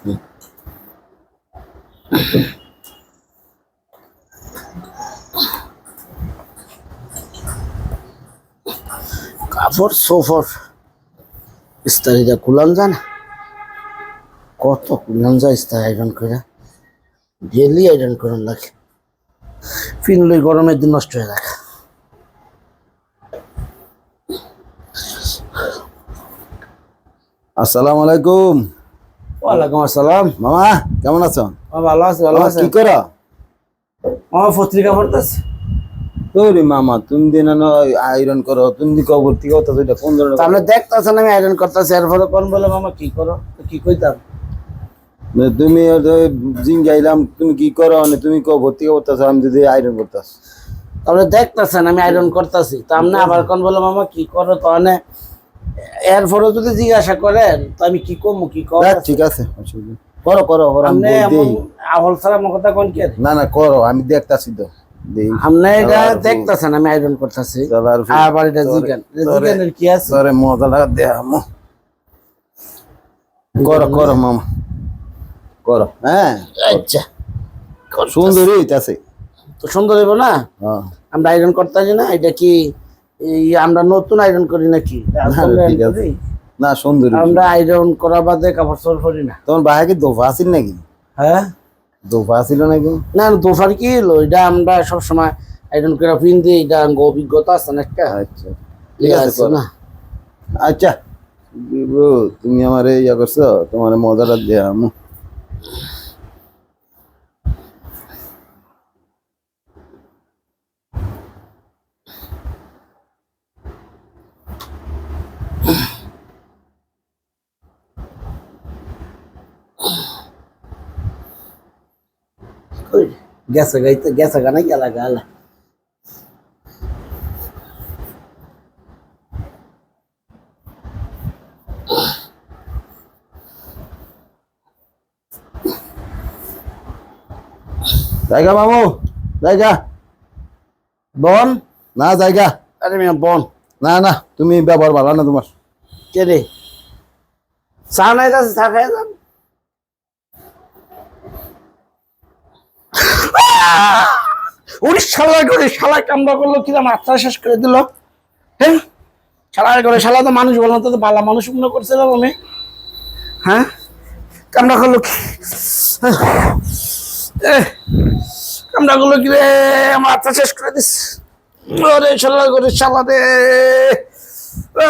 কাপড় সোফর ইস্তারিটা কুলান যায় না, কত কুলান যায় ইস্তারি আয়রন করে, ডেলি আয়রন করার লাগে, ফিনলে গরমের দিন নষ্ট হয়ে রাখা। আসসালামু আলাইকুম। ওয়ালাইকুম আসসালাম। মামা কেমন আছো? ভালো আছি, ভালো আছি। কি করো? আমার পত্রিকা পড়তেছে। ওরে মামা, তুমি দিন আয়রন করো, তুমি দি কবর থেকে কথা এটা কোন ধরনের? তাহলে দেখতেছেন আমি আয়রন করতেছি, এরপরে কোন বলে মামা কি করো, কি কইতাম? তুমি জিং গাইলাম, তুমি কি করো? তুমি কবর থেকে করতেছো, আমি যদি আয়রন করতেছ। তাহলে দেখতেছেন আমি আয়রন করতেছি, তা আপনি আবার কোন বলে মামা কি করো? তাহলে এরপরে যদি জিজ্ঞাসা করেন তো আমি কি করবো, কি করো? ঠিক আছে, করো করো। আহল ছাড়া আমার কথা কোন কে? না না করো, আমি দেখতাছি তো। আপনি এটা দেখতেছেন আমি আয়রন করতেছি, আবার এটা জিজ্ঞানের কি আছে? মজা লাগা দেখামো। করো করো মামা, করো। হ্যাঁ আচ্ছা, সুন্দরী আছে তো সুন্দর হইব না? আমরা আয়রন করতেছি না, এটা কি আমরা নতুন আয়রন করি নাকি? না সুন্দরী, আমরা আয়রন করা বাদে কাপড় চোপড় করি না। তোমার ভাই কি দোফা আছিল নাকি? হ্যাঁ দোফা ছিল নাকি? না দোফার কি হলো, এটা আমরা সবসময় আয়রন করে পিনতে, এটা অভিজ্ঞতা আছে না একটা। আচ্ছা ঠিক আছে না। আচ্ছা তুমি আমার ইয়া করছো, তোমার মজাটা দেয়া আমু। গেছে গাইতে গেছে গানা গেলা গালা। জায়গা মামু, জায়গা বন না, জায়গা। আরে মিয়া বন। না না, তুমি ব্যবহার ভালো না তোমার। কে রে? চা নাই আছে, চা খাই যান। শালা কামড়া করলো, কি মাত্রা শেষ করে দিল। হ্যাঁ শালার করে, শালা তো মানুষ বললাম তো, বালা মানুষ মনে করছিলাম আমি। হ্যাঁ কামড়া করলো কি, কামড়া করলো কি রে, মাত্রা শেষ করে দিস। ওরে শালা করে, শালা রে,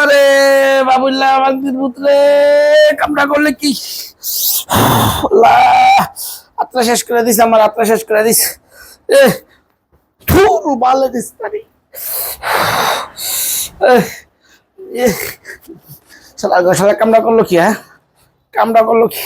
আরে বাবুল্লাহ বান্দির পুত্রে, কামড়া করলে কি, আত্মা শেষ করে দিস, আমার আত্মা শেষ করে দিস। বালে দিস পারি, শালা কামড়া করলো কি? হ্যাঁ কামড়া করলো কি?